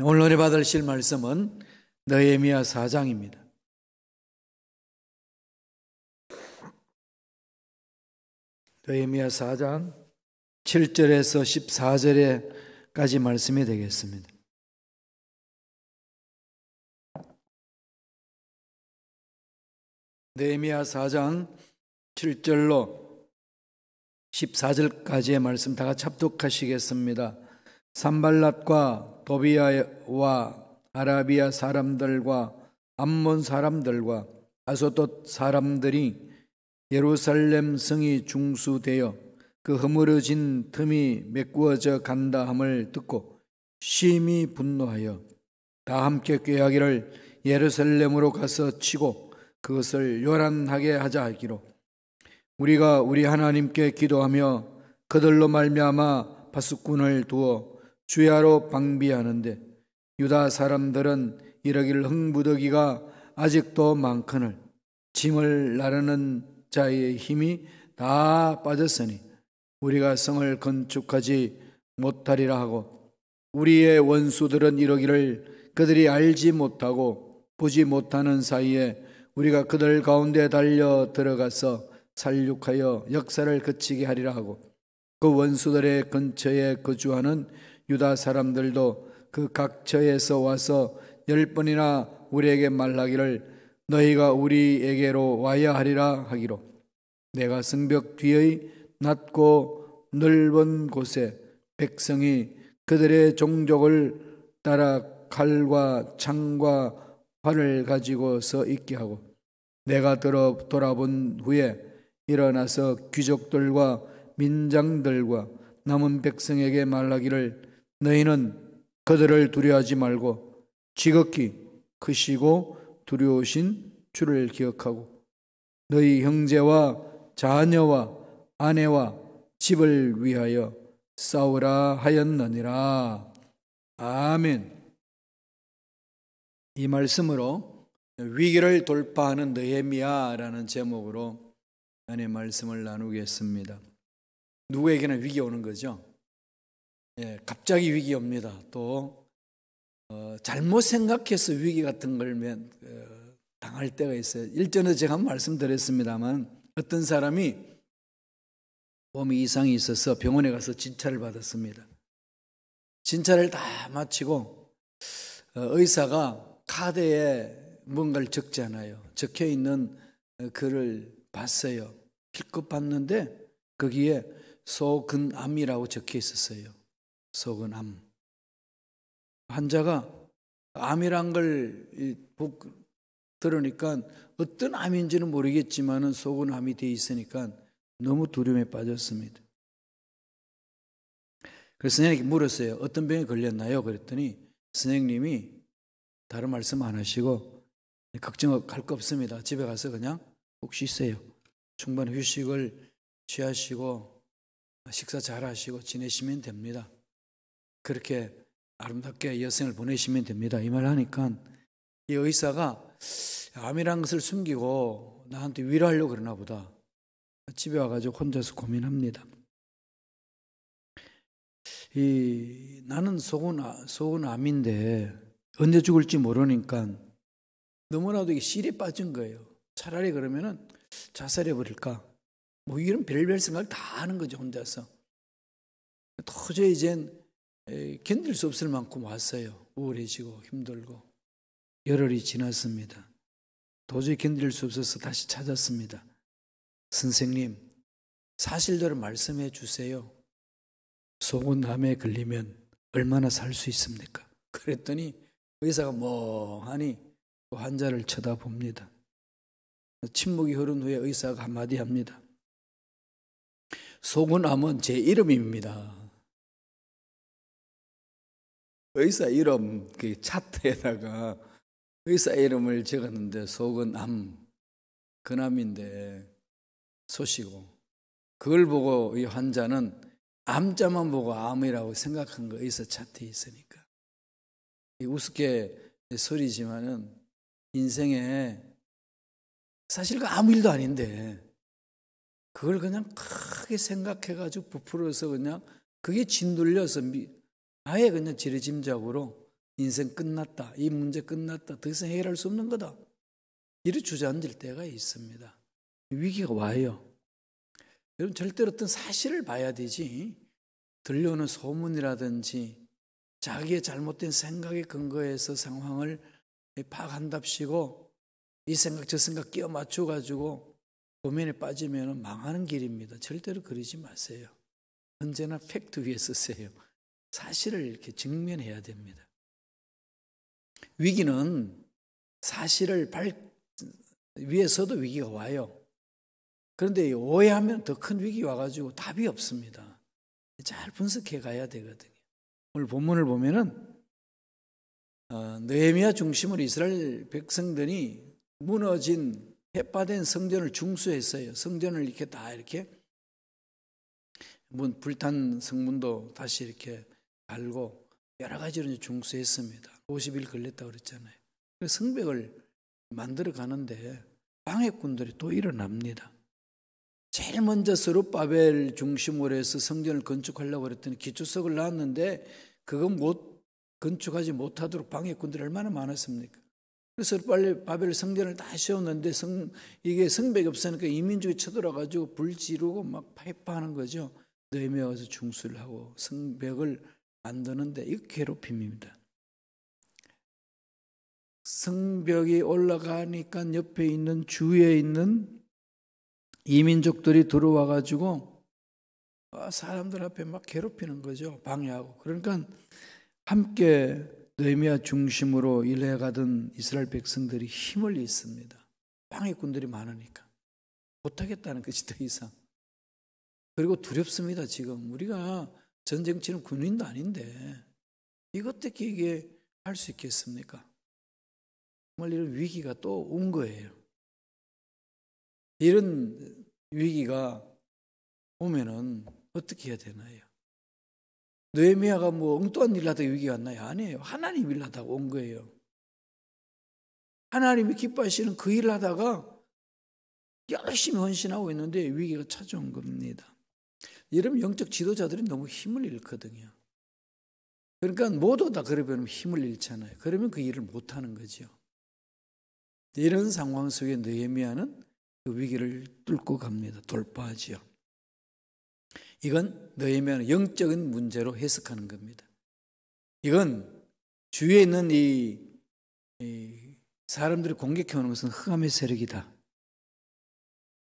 오늘 받으실 말씀은 느헤미야 4장입니다. 느헤미야 4장 7절에서 14절에까지 말씀이 되겠습니다. 느헤미야 4장 7절로 14절까지의 말씀 다 같이 합독하시겠습니다. 산발랏과 도비야와 아라비아 사람들과 암몬 사람들과 아소돗 사람들이 예루살렘 성이 중수되어 그 허물어진 틈이 메꾸어져 간다 함을 듣고 심히 분노하여 다 함께 꾀하기를 예루살렘으로 가서 치고 그것을 요란하게 하자 하기로 우리가 우리 하나님께 기도하며 그들로 말미암아 파수꾼을 두어 주야로 방비하는데 유다 사람들은 이러기를 흥부더기가 아직도 많거늘 짐을 나르는 자의 힘이 다 빠졌으니 우리가 성을 건축하지 못하리라 하고 우리의 원수들은 이러기를 그들이 알지 못하고 보지 못하는 사이에 우리가 그들 가운데 달려 들어가서 살육하여 역사를 그치게 하리라 하고 그 원수들의 근처에 거주하는 유다 사람들도 그 각처에서 와서 10번이나 우리에게 말하기를 너희가 우리에게로 와야 하리라 하기로 내가 성벽 뒤의 낮고 넓은 곳에 백성이 그들의 종족을 따라 칼과 창과 활을 가지고 서 있게 하고 내가 돌아본 후에 일어나서 귀족들과 민장들과 남은 백성에게 말하기를 너희는 그들을 두려워하지 말고 지극히 크시고 두려우신 주를 기억하고 너희 형제와 자녀와 아내와 집을 위하여 싸우라 하였느니라. 아멘. 이 말씀으로 위기를 돌파하는 느헤미야라는 제목으로 하나님의 말씀을 나누겠습니다. 누구에게나 위기 오는 거죠. 갑자기 위기 옵니다. 또 잘못 생각해서 위기 같은 걸 당할 때가 있어요. 일전에 제가 한번 말씀드렸습니다만 어떤 사람이 몸에 이상이 있어서 병원에 가서 진찰을 받았습니다. 진찰을 다 마치고 의사가 카드에 뭔가를 적잖아요. 적혀있는 글을 봤어요. 필급 봤는데 거기에 소근암이라고 적혀 있었어요. 소근암. 환자가 암이란 걸 들으니까 어떤 암인지는 모르겠지만 소근암이 돼 있으니까 너무 두려움에 빠졌습니다. 그래서 선생님께 물었어요. 어떤 병에 걸렸나요? 그랬더니 선생님이 다른 말씀 안 하시고 걱정할 거 없습니다. 집에 가서 그냥 꼭 쉬세요. 충분히 휴식을 취하시고 식사 잘 하시고 지내시면 됩니다. 그렇게 아름답게 여생을 보내시면 됩니다. 이 말 하니까 이 의사가 암이라는 것을 숨기고 나한테 위로하려고 그러나 보다. 집에 와가지고 혼자서 고민합니다. 나는 속은 암인데 언제 죽을지 모르니까 너무나도 이게 실에 빠진 거예요. 차라리 그러면은 자살해버릴까? 뭐 이런 별별 생각을 다 하는 거죠, 혼자서. 도저히 이젠 견딜 수 없을 만큼 왔어요. 우울해지고 힘들고. 열흘이 지났습니다. 도저히 견딜 수 없어서 다시 찾았습니다. 선생님, 사실대로 말씀해 주세요. 소근암에 걸리면 얼마나 살 수 있습니까? 그랬더니 의사가 멍하니 환자를 쳐다봅니다. 침묵이 흐른 후에 의사가 한마디 합니다. 소근암은 제 이름입니다. 의사 이름 그 차트에다가 의사 이름을 적었는데 소근암, 근암인데 소시고 그걸 보고 이 환자는 암자만 보고 암이라고 생각한 거 의사 차트에 있으니까 우습게 소리지만은 인생에 사실 그 아무 일도 아닌데 그걸 그냥 크게 생각해가지고 부풀어서 그냥 그게 짓눌려서 아예 그냥 지레짐작으로 인생 끝났다, 이 문제 끝났다, 더 이상 해결할 수 없는 거다, 이렇게 주저앉을 때가 있습니다. 위기가 와요. 여러분, 절대로 어떤 사실을 봐야 되지, 들려오는 소문이라든지 자기의 잘못된 생각에 근거해서 상황을 파악한답시고 이 생각 저 생각 끼워 맞춰가지고 고민에 빠지면 망하는 길입니다. 절대로 그러지 마세요. 언제나 팩트 위에 쓰세요. 사실을 이렇게 직면해야 됩니다. 위기는 사실을 위에서도 위기가 와요. 그런데 오해하면 더 큰 위기 와가지고 답이 없습니다. 잘 분석해 가야 되거든요. 오늘 본문을 보면은 느헤미야 중심으로 이스라엘 백성들이 무너진 해파된 성전을 중수했어요. 성전을 이렇게 다 이렇게 불탄 성문도 다시 이렇게 갈고 여러 가지로 중수했습니다. 50일 걸렸다고 그랬잖아요. 성벽을 만들어 가는데 방해꾼들이 또 일어납니다. 제일 먼저 스룹바벨 중심으로 해서 성전을 건축하려고 그랬더니 기초석을 놨는데 그거 건축하지 못하도록 방해꾼들이 얼마나 많았습니까? 그래서 스룹바벨 성전을 다 세웠는데 이게 성벽이 없으니까 이민족이 쳐들어가지고 불 지르고 막 파이파하는 거죠. 느헤미야가 와서 중수를 하고 성벽을 만드는데 이거 괴롭힘입니다. 성벽이 올라가니까 옆에 있는 주위에 있는 이민족들이 들어와가지고 사람들 앞에 막 괴롭히는 거죠. 방해하고. 그러니까 함께 느헤미야 중심으로 일해가던 이스라엘 백성들이 힘을 잃습니다. 방해꾼들이 많으니까 못하겠다는 거지 더 이상. 그리고 두렵습니다. 지금 우리가 전쟁 치는 군인도 아닌데 이거 어떻게 이게 할 수 있겠습니까? 정말 이런 위기가 또 온 거예요. 이런 위기가 오면은 어떻게 해야 되나요? 느헤미야가 뭐 엉뚱한 일 하다가 위기가 왔나요? 아니에요. 하나님 일 하다가 온 거예요. 하나님이 기뻐하시는 그 일을 하다가 열심히 헌신하고 있는데 위기가 찾아온 겁니다. 여러분, 영적 지도자들이 너무 힘을 잃거든요. 그러니까 모두 다 그러면 힘을 잃잖아요. 그러면 그 일을 못하는 거죠. 이런 상황 속에 느헤미야는 그 위기를 뚫고 갑니다. 돌파하지요. 이건 느헤미야는 영적인 문제로 해석하는 겁니다. 이건 주위에 있는 이 사람들이 공격해오는 것은 흑암의 세력이다.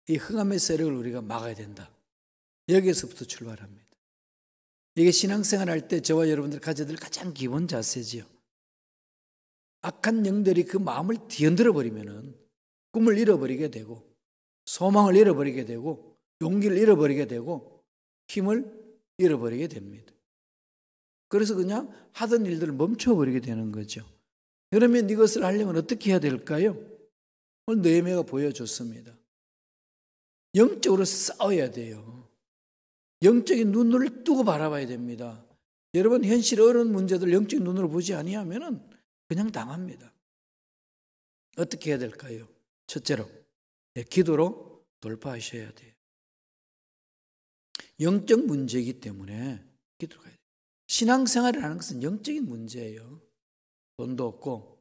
이 흑암의 세력을 우리가 막아야 된다. 여기에서부터 출발합니다. 이게 신앙생활 할 때 저와 여러분들 가져야 될 가장 기본 자세지요. 악한 영들이 그 마음을 뒤흔들어 버리면은 꿈을 잃어버리게 되고 소망을 잃어버리게 되고 용기를 잃어버리게 되고 힘을 잃어버리게 됩니다. 그래서 그냥 하던 일들을 멈춰버리게 되는 거죠. 그러면 이것을 하려면 어떻게 해야 될까요? 오늘 느헤미야가 보여줬습니다. 영적으로 싸워야 돼요. 영적인 눈을 뜨고 바라봐야 됩니다. 여러분, 현실 어려운 문제들 영적인 눈으로 보지 아니하면 그냥 당합니다. 어떻게 해야 될까요? 첫째로 기도로 돌파하셔야 돼요. 영적 문제이기 때문에 기도가 돼요. 신앙생활이라는 것은 영적인 문제예요. 돈도 없고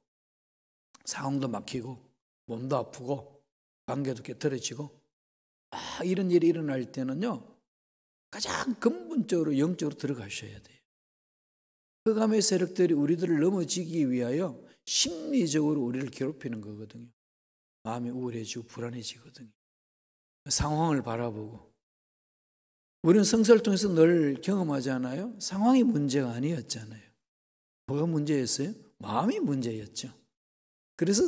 상황도 막히고 몸도 아프고 관계도 깨트려지고 이런 일이 일어날 때는요, 가장 근본적으로 영적으로 들어가셔야 돼요. 흑암의 세력들이 우리들을 넘어지기 위하여 심리적으로 우리를 괴롭히는 거거든요. 마음이 우울해지고 불안해지거든요. 상황을 바라보고. 우리는 성서를 통해서 늘 경험하잖아요. 상황이 문제가 아니었잖아요. 뭐가 문제였어요? 마음이 문제였죠. 그래서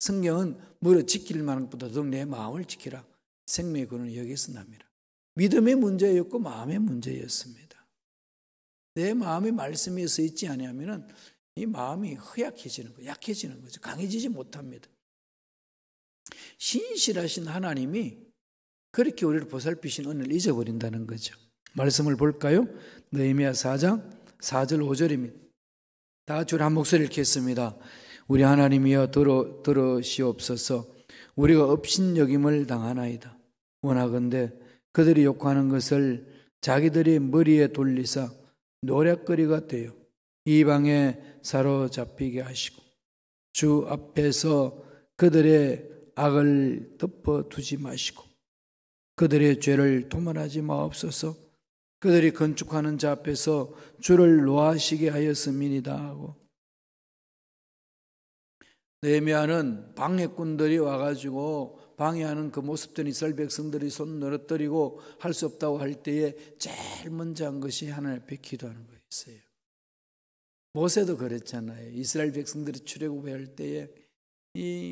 성경은 무릇 지킬 만한 것보다 더욱 내 마음을 지키라. 생명의 근원은 여기서 납니다. 믿음의 문제였고 마음의 문제였습니다. 내 마음이 말씀에 서 있지 아니하면 이 마음이 허약해지는 거예요. 약해지는 거죠. 강해지지 못합니다. 신실하신 하나님이 그렇게 우리를 보살피신 은혜를 잊어버린다는 거죠. 말씀을 볼까요? 느헤미야 4장 4절 5절입니다. 다 같이 한 목소리를 읽겠습니다. 우리 하나님이여 들으시옵소서. 우리가 업신여김을 당하나이다. 원하건대 그들이 욕하는 것을 자기들의 머리에 돌리사 노략거리가 되어 이방에 사로잡히게 하시고 주 앞에서 그들의 악을 덮어두지 마시고 그들의 죄를 도말하지 마옵소서. 그들이 건축하는 자 앞에서 주를 노하시게 하였음이니이다 하고, 느헤미야는 방해꾼들이 와가지고 방해하는 그 모습들이 이스라엘 백성들이 손 늘어뜨리고 할 수 없다고 할 때에 제일 먼저 한 것이 하나님 앞에 기도하는 거였어요. 모세도 그랬잖아요. 이스라엘 백성들이 출애굽할 때에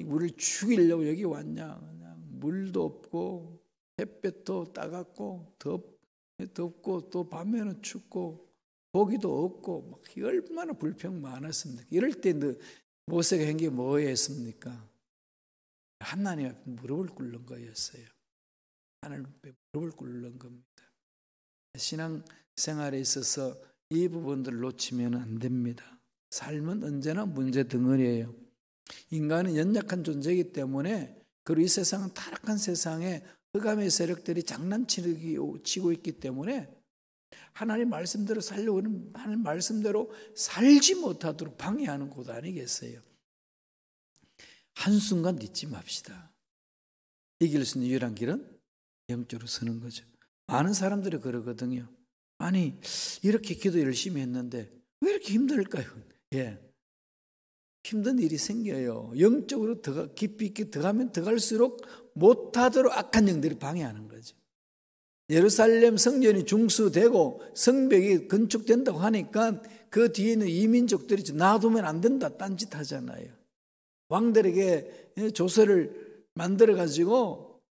우리를 죽이려고 여기 왔냐, 그냥 물도 없고 햇볕도 따갑고 덥고 또 밤에는 춥고 고기도 없고 막 얼마나 불평 많았습니까? 이럴 때 모세가 한 게 뭐였습니까? 하나님 앞에 무릎을 꿇는 거였어요. 하나님 앞에 무릎을 꿇는 겁니다. 신앙 생활에 있어서 이 부분들을 놓치면 안 됩니다. 삶은 언제나 문제 덩어리예요. 인간은 연약한 존재이기 때문에, 그리고 이 세상은 타락한 세상에 흑암의 세력들이 장난치고 있기 때문에 하나님 말씀대로 살려고 하는, 하나님 말씀대로 살지 못하도록 방해하는 곳 아니겠어요? 한순간 잊지 맙시다. 이길 수 있는 유일한 길은 영적으로 서는 거죠. 많은 사람들이 그러거든요. 아니, 이렇게 기도 열심히 했는데 왜 이렇게 힘들까요? 예, 힘든 일이 생겨요. 영적으로 깊이 있게 들어가면 들어갈수록 못하도록 악한 영들이 방해하는 거죠. 예루살렘 성전이 중수되고 성벽이 건축된다고 하니까 그 뒤에 있는 이민족들이 놔두면 안 된다 딴짓 하잖아요. 왕들에게 조서를 만들어가지고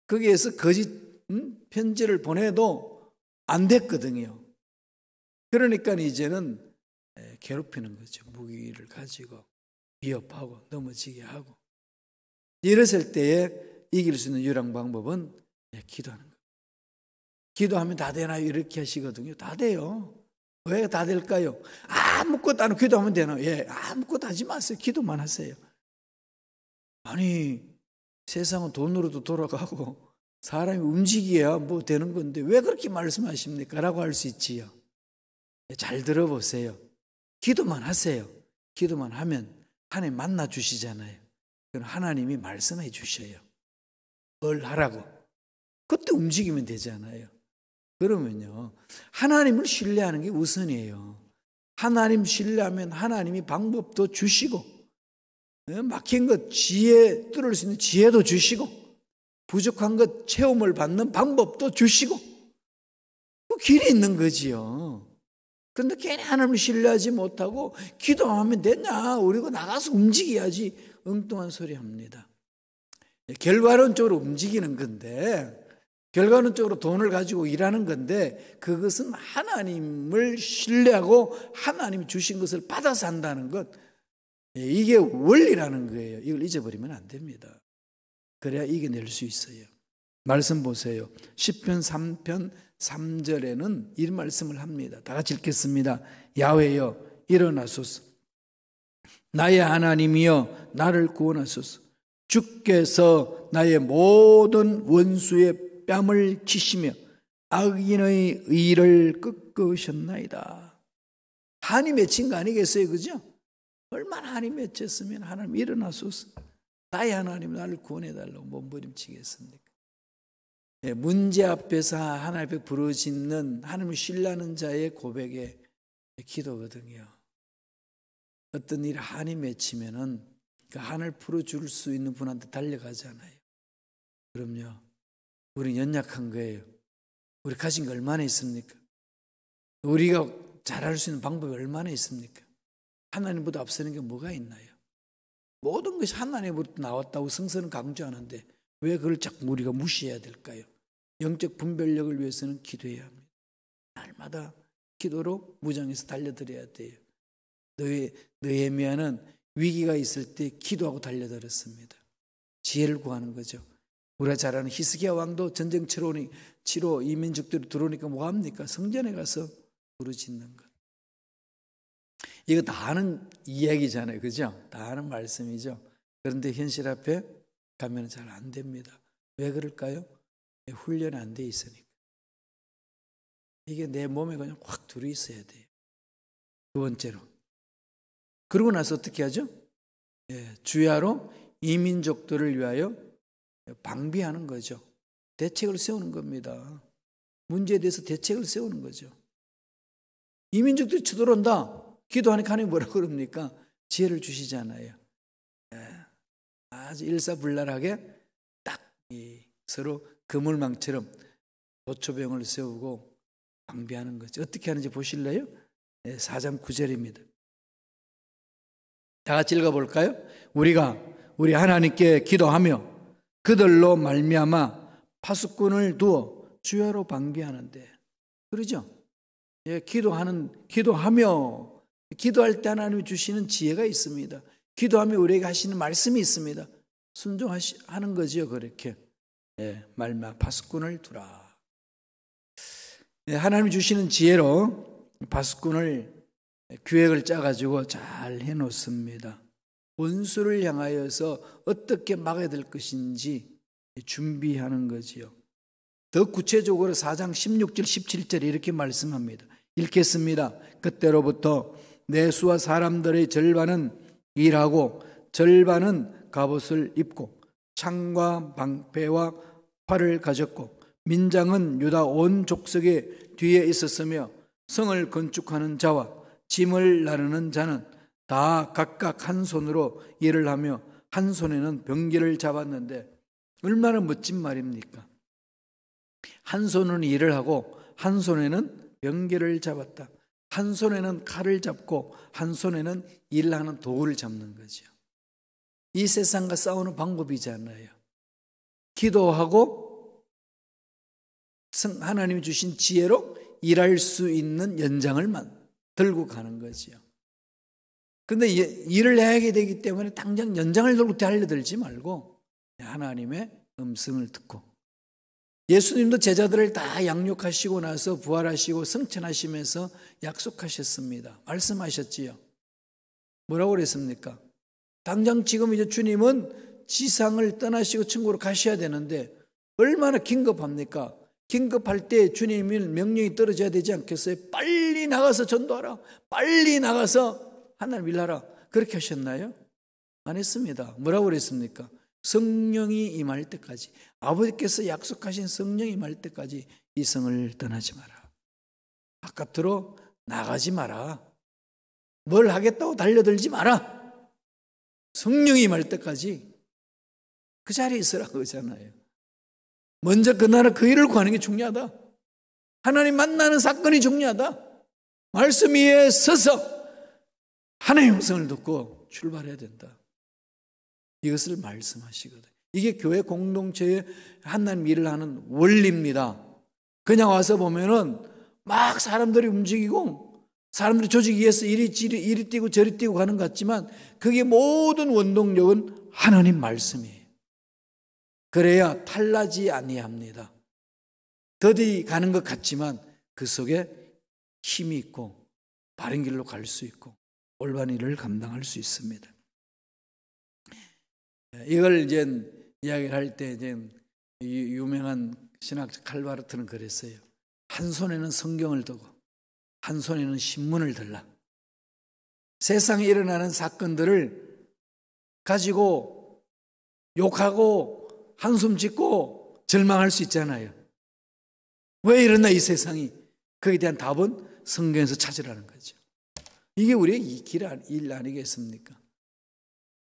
거기에서 거짓 편지를 보내도 안 됐거든요. 그러니까 이제는 괴롭히는 거죠. 무기를 가지고 위협하고 넘어지게 하고. 이랬을 때에 이길 수 있는 유일한 방법은 기도하는 거예요. 기도하면 다 되나요? 이렇게 하시거든요. 다 돼요. 왜 다 될까요? 아무것도 안 하고 기도하면 되나요? 예, 아무것도 하지 마세요. 기도만 하세요. 아니, 세상은 돈으로도 돌아가고 사람이 움직여야 뭐 되는 건데 왜 그렇게 말씀하십니까? 라고 할 수 있지요. 잘 들어보세요. 기도만 하세요. 기도만 하면 하나님 만나 주시잖아요. 그럼 하나님이 말씀해 주셔요. 뭘 하라고. 그때 움직이면 되잖아요. 그러면요, 하나님을 신뢰하는 게 우선이에요. 하나님 신뢰하면 하나님이 방법도 주시고, 막힌 것 지혜 뚫을 수 있는 지혜도 주시고, 부족한 것 체험을 받는 방법도 주시고, 그 길이 있는 거지요. 그런데 괜히 하나님을 신뢰하지 못하고 기도하면 되냐, 우리가 나가서 움직여야지, 엉뚱한 소리 합니다. 결과론적으로 움직이는 건데, 결과론적으로 돈을 가지고 일하는 건데, 그것은 하나님을 신뢰하고 하나님이 주신 것을 받아서 한다는 것, 이게 원리라는 거예요. 이걸 잊어버리면 안 됩니다. 그래야 이겨낼 수 있어요. 말씀 보세요. 시편 3편 3절에는 이 말씀을 합니다. 다 같이 읽겠습니다. 야훼여 일어나소서. 나의 하나님이여 나를 구원하소서. 주께서 나의 모든 원수의 뺨을 치시며 악인의 의를 꺾으셨나이다. 한이 맺힌 거 아니겠어요? 그죠? 얼마나 한이 맺혔으면 하나님 일어나소서. 나의 하나님 나를 구원해달라고 몸부림치겠습니까? 문제 앞에서 하나님 앞에 부르짖는 하나님을 신뢰하는 자의 고백의 기도거든요. 어떤 일 한이 맺히면은 그 한을 풀어줄 수 있는 분한테 달려가잖아요. 그럼요. 우리 연약한 거예요. 우리 가진 게 얼마나 있습니까? 우리가 잘할 수 있는 방법이 얼마나 있습니까? 하나님보다 앞서는 게 뭐가 있나요? 모든 것이 하나님으로부터 나왔다고 성서는 강조하는데 왜 그걸 자꾸 우리가 무시해야 될까요? 영적 분별력을 위해서는 기도해야 합니다. 날마다 기도로 무장해서 달려들어야 돼요. 느헤미야는 위기가 있을 때 기도하고 달려들었습니다. 지혜를 구하는 거죠. 우리가 잘 아는 히스기야 왕도 전쟁 치러 이민족들이 들어오니까 뭐합니까? 성전에 가서 부르짖는 것. 이거 다 아는 이야기잖아요. 그죠? 다 아는 말씀이죠. 그런데 현실 앞에 가면 잘 안 됩니다. 왜 그럴까요? 훈련이 안 돼 있으니까. 이게 내 몸에 그냥 확 들어 있어야 돼요. 두 번째로. 그러고 나서 어떻게 하죠? 주야로 이민족들을 위하여 방비하는 거죠. 대책을 세우는 겁니다. 문제에 대해서 대책을 세우는 거죠. 이민족들이 쳐들어온다. 기도하니까 하나님이 뭐라고 그럽니까? 지혜를 주시잖아요. 아주 일사불란하게 딱 서로 그물망처럼 도초병을 세우고 방비하는 거죠. 어떻게 하는지 보실래요? 4장 9절입니다. 다 같이 읽어볼까요? 우리가 우리 하나님께 기도하며 그들로 말미암아 파수꾼을 두어 주야로 방비하는데, 그러죠? 기도하며 기도할 때 하나님이 주시는 지혜가 있습니다. 기도하며 우리에게 하시는 말씀이 있습니다. 순종하는 거죠. 그렇게 말미암아 파수꾼을 두라. 하나님이 주시는 지혜로 파수꾼을 계획을 짜가지고 잘 해놓습니다. 원수를 향하여서 어떻게 막아야 될 것인지 준비하는 거지요. 더 구체적으로 4장 16절 17절에 이렇게 말씀합니다. 읽겠습니다. 그때로부터 내 수와 사람들의 절반은 일하고 절반은 갑옷을 입고 창과 방패와 활을 가졌고 민장은 유다 온 족속의 뒤에 있었으며 성을 건축하는 자와 짐을 나르는 자는 다 각각 한 손으로 일을 하며 한 손에는 병기를 잡았는데, 얼마나 멋진 말입니까? 한 손은 일을 하고 한 손에는 병기를 잡았다. 한 손에는 칼을 잡고 한 손에는 일하는 도구를 잡는 거죠. 이 세상과 싸우는 방법이잖아요. 기도하고 하나님이 주신 지혜로 일할 수 있는 연장을 들고 가는 거죠. 근데 일을 해야 되기 때문에 당장 연장을 들고 달려들지 말고 하나님의 음성을 듣고, 예수님도 제자들을 다 양육하시고 나서 부활하시고 승천하시면서 약속하셨습니다. 말씀하셨지요. 뭐라고 그랬습니까? 당장 지금 이제 주님은 지상을 떠나시고 천국으로 가셔야 되는데 얼마나 긴급합니까? 긴급할 때 주님이 명령이 떨어져야 되지 않겠어요? 빨리 나가서 전도하라. 빨리 나가서 하나님 일하라. 그렇게 하셨나요? 안 했습니다. 뭐라고 그랬습니까? 성령이 임할 때까지, 아버지께서 약속하신 성령이 임할 때까지 이 성을 떠나지 마라. 바깥으로 나가지 마라. 뭘 하겠다고 달려들지 마라. 성령이 임할 때까지 그 자리에 있으라고 그러잖아요. 먼저 그 나라 그 일을 구하는 게 중요하다. 하나님 만나는 사건이 중요하다. 말씀 위에 서서 하나님의 음성을 듣고 출발해야 된다. 이것을 말씀하시거든. 이게 교회 공동체의 하나님 일을 하는 원리입니다. 그냥 와서 보면은 막 사람들이 움직이고 사람들이 조직 위해서 이리 뛰고 저리 뛰고 가는 것 같지만 그게 모든 원동력은 하나님 말씀이에요. 그래야 탈나지 아니합니다. 더디 가는 것 같지만 그 속에 힘이 있고 바른 길로 갈 수 있고 올바른 일을 감당할 수 있습니다. 이걸 이제 이야기를 할 때 이제 유명한 신학자 칼바르트는 그랬어요. 한 손에는 성경을 두고 한 손에는 신문을 들라. 세상에 일어나는 사건들을 가지고 욕하고 한숨 짓고 절망할 수 있잖아요. 왜 이러나 이 세상이. 거기에 대한 답은 성경에서 찾으라는 거죠. 이게 우리의 이 일 아니겠습니까?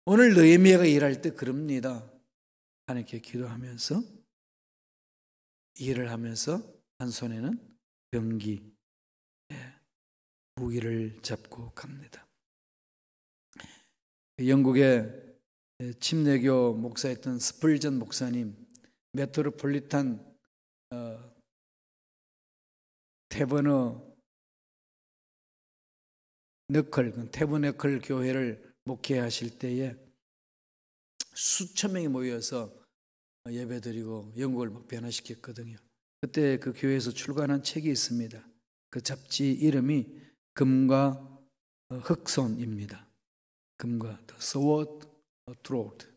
오늘 느헤미야가 일할 때 그럽니다. 하나님께 기도하면서 일을 하면서 한 손에는 병기, 무기를 잡고 갑니다. 영국의 침례교 목사였던 스펄전 목사님, 메트로폴리탄 태버너클 교회를 목회하실 때에 수천 명이 모여서 예배드리고 영국을 막 변화시켰거든요. 그때 그 교회에서 출간한 책이 있습니다. 그 잡지 이름이 금과 흑손입니다. 금과 The Sword Throat,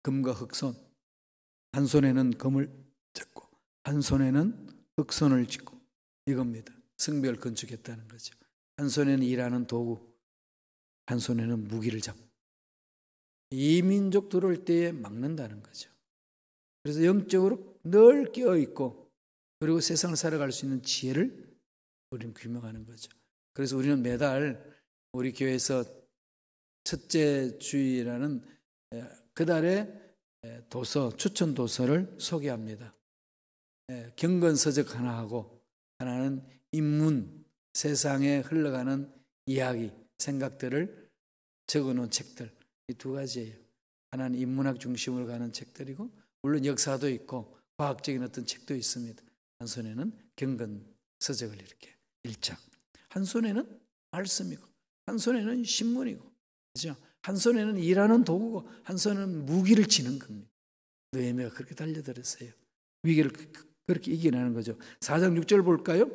금과 흑손. 한 손에는 금을 잡고 한 손에는 흑손을 쥐고 이겁니다. 성벽을 건축했다는 거죠. 한 손에는 일하는 도구, 한 손에는 무기를 잡고 이 민족 들어올 때에 막는다는 거죠. 그래서 영적으로 늘 깨어있고 그리고 세상을 살아갈 수 있는 지혜를 우리는 규명하는 거죠. 그래서 우리는 매달 우리 교회에서 첫째 주일이라는 그달의 도서, 추천 도서를 소개합니다. 경건서적 하나 하고 하나는 인문, 세상에 흘러가는 이야기, 생각들을 적어놓은 책들, 이 두 가지예요. 하나는 인문학 중심으로 가는 책들이고 물론 역사도 있고 과학적인 어떤 책도 있습니다. 한 손에는 경건서적을 이렇게 1장, 한 손에는 말씀이고 한 손에는 신문이고, 그렇죠? 한 손에는 일하는 도구고 한 손에는 무기를 치는 겁니다. 느헤미야가 그렇게 달려들었어요. 위기를 그렇게 이겨내는 거죠. 4장 6절 볼까요?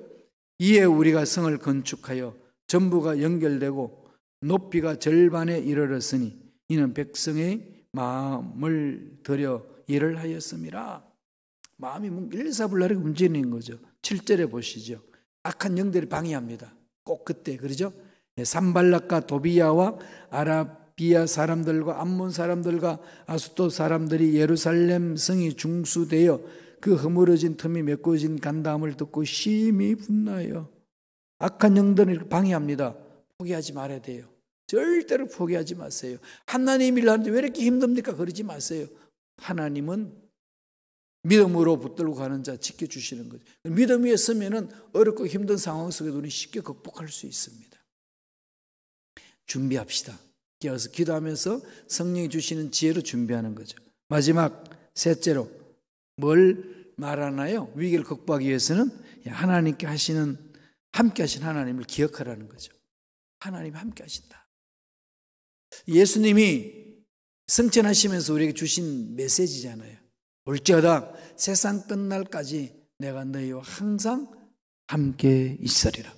이에 우리가 성을 건축하여 전부가 연결되고 높이가 절반에 이르렀으니 이는 백성의 마음을 들여 일을 하였음이라. 마음이 일사불란하게 움직이는 거죠. 7절에 보시죠. 악한 영들이 방해합니다. 꼭 그때, 그러죠? 산발락과 도비야와 아라비아 사람들과 암몬 사람들과 아수도 사람들이 예루살렘 성이 중수되어 그 허물어진 틈이 메꿔진 간담을 듣고 심히 분나요. 악한 영들을 방해합니다. 포기하지 말아야 돼요. 절대로 포기하지 마세요. 하나님 일 하는데 왜 이렇게 힘듭니까? 그러지 마세요. 하나님은 믿음으로 붙들고 가는 자 지켜주시는 거죠. 믿음 위에 서면은 어렵고 힘든 상황 속에도 우리 쉽게 극복할 수 있습니다. 준비합시다. 깨어서 기도하면서 성령이 주시는 지혜로 준비하는 거죠. 마지막 셋째로 뭘 말하나요? 위기를 극복하기 위해서는 하나님께 함께 하신 하나님을 기억하라는 거죠. 하나님이 함께 하신다. 예수님이 승천하시면서 우리에게 주신 메시지잖아요. 올지어다 세상 끝날까지 내가 너희와 항상 함께 있으리라.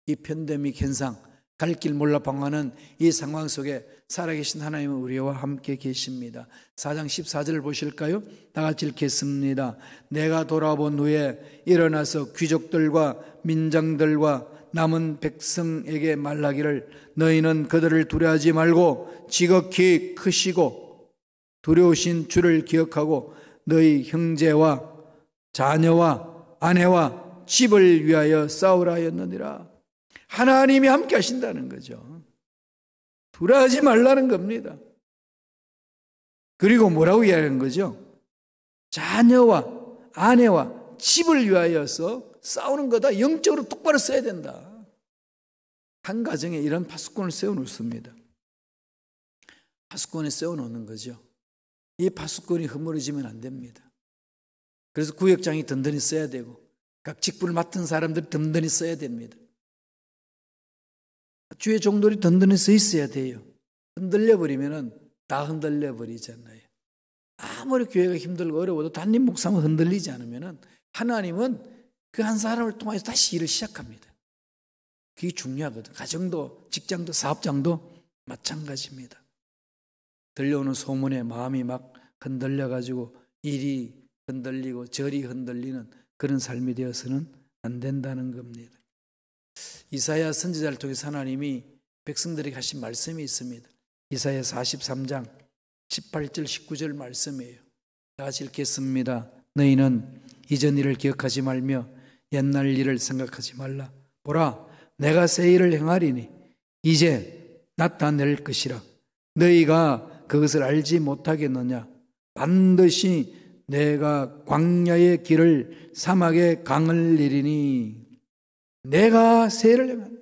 이 팬데믹 현상, 갈 길 몰라 방황하는 이 상황 속에 살아계신 하나님은 우리와 함께 계십니다. 4장 14절을 보실까요? 다 같이 읽겠습니다. 내가 돌아본 후에 일어나서 귀족들과 민장들과 남은 백성에게 말하기를 너희는 그들을 두려워하지 말고 지극히 크시고 두려우신 주를 기억하고 너희 형제와 자녀와 아내와 집을 위하여 싸우라 하였느니라. 하나님이 함께 하신다는 거죠. 두려워하지 말라는 겁니다. 그리고 뭐라고 이야기하는 거죠? 자녀와 아내와 집을 위하여서 싸우는 거다. 영적으로 똑바로 써야 된다. 한 가정에 이런 파수꾼을 세워놓습니다. 파수꾼에 세워놓는 거죠. 이 파수꾼이 허물어지면 안 됩니다. 그래서 구역장이 든든히 써야 되고 각 직분을 맡은 사람들이 든든히 써야 됩니다. 주의 종들이 든든히 서 있어야 돼요. 흔들려버리면 다 흔들려버리잖아요. 아무리 교회가 힘들고 어려워도 담임 목사만 흔들리지 않으면 하나님은 그 한 사람을 통해서 다시 일을 시작합니다. 그게 중요하거든. 가정도 직장도 사업장도 마찬가지입니다. 들려오는 소문에 마음이 막 흔들려가지고 일이 흔들리고 절이 흔들리는 그런 삶이 되어서는 안 된다는 겁니다. 이사야 선지자를 통해서 하나님이 백성들에게 하신 말씀이 있습니다. 이사야 43장 18절 19절 말씀이에요. 다 같이 읽겠습니다. 너희는 이전 일을 기억하지 말며 옛날 일을 생각하지 말라. 보라, 내가 새 일을 행하리니 이제 나타낼 것이라. 너희가 그것을 알지 못하겠느냐? 반드시 내가 광야의 길을 사막의 강을 내리니. 내가 새 일을 행하니.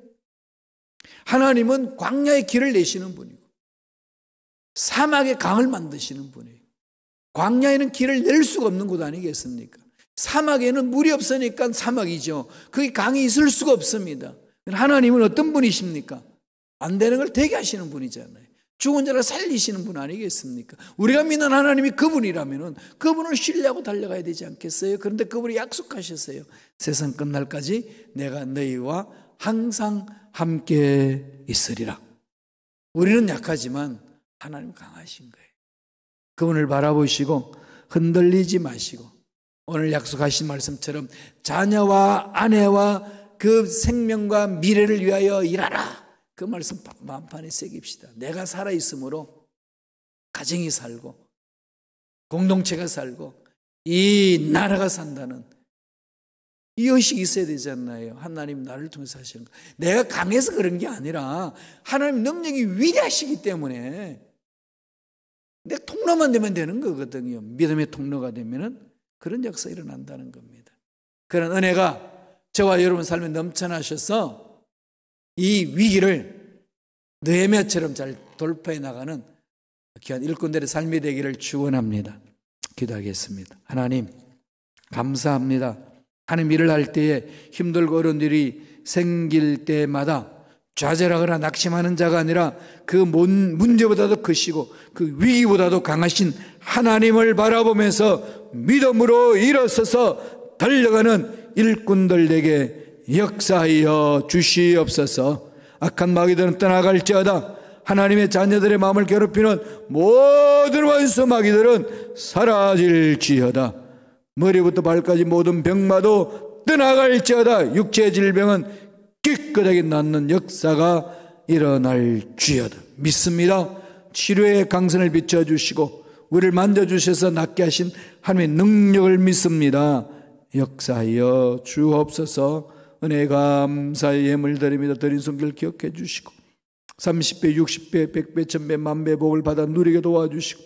하나님은 광야의 길을 내시는 분이고 사막의 강을 만드시는 분이에요. 광야에는 길을 낼 수가 없는 곳 아니겠습니까? 사막에는 물이 없으니까 사막이죠. 거기 강이 있을 수가 없습니다. 하나님은 어떤 분이십니까? 안 되는 걸 되게 하시는 분이잖아요. 죽은 자를 살리시는 분 아니겠습니까? 우리가 믿는 하나님이 그분이라면 그분을 신뢰하고 달려가야 되지 않겠어요? 그런데 그분이 약속하셨어요. 세상 끝날까지 내가 너희와 항상 함께 있으리라. 우리는 약하지만 하나님 강하신 거예요. 그분을 바라보시고 흔들리지 마시고 오늘 약속하신 말씀처럼 자녀와 아내와 그 생명과 미래를 위하여 일하라. 그 말씀 마음판에 새깁시다. 내가 살아있으므로 가정이 살고 공동체가 살고 이 나라가 산다는 이 의식이 있어야 되지 않나요? 하나님 나를 통해서 하시는 거. 내가 강해서 그런 게 아니라 하나님 능력이 위대하시기 때문에 내 통로만 되면 되는 거거든요. 믿음의 통로가 되면은 그런 역사 일어난다는 겁니다. 그런 은혜가 저와 여러분 삶에 넘쳐나셔서 이 위기를 느헤미야처럼 잘 돌파해 나가는 귀한 일꾼들의 삶이 되기를 축원합니다. 기도하겠습니다. 하나님 감사합니다. 하나님 일을 할 때에 힘들고 어려운 일이 생길 때마다 좌절하거나 낙심하는 자가 아니라 그 문제보다도 크시고 그 위기보다도 강하신 하나님을 바라보면서 믿음으로 일어서서 달려가는 일꾼들에게 역사하여 주시옵소서. 악한 마귀들은 떠나갈지어다. 하나님의 자녀들의 마음을 괴롭히는 모든 원수 마귀들은 사라질지어다. 머리부터 발까지 모든 병마도 떠나갈지어다. 육체의 질병은 깨끗하게 낫는 역사가 일어날지어다. 믿습니다. 치료의 강선을 비춰주시고 우리를 만져주셔서 낫게 하신 하나님의 능력을 믿습니다. 역사하여 주옵소서. 은혜 감사의 예물 드립니다. 드린 손길 기억해 주시고 30배, 60배, 100배, 1000배, 만배 복을 받아 누리게 도와주시고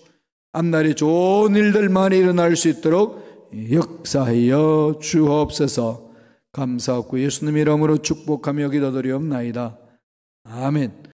앞날에 좋은 일들만 일어날 수 있도록 역사하여 주옵소서. 감사하고 예수님 이름으로 축복하며 기도드리옵나이다. 아멘.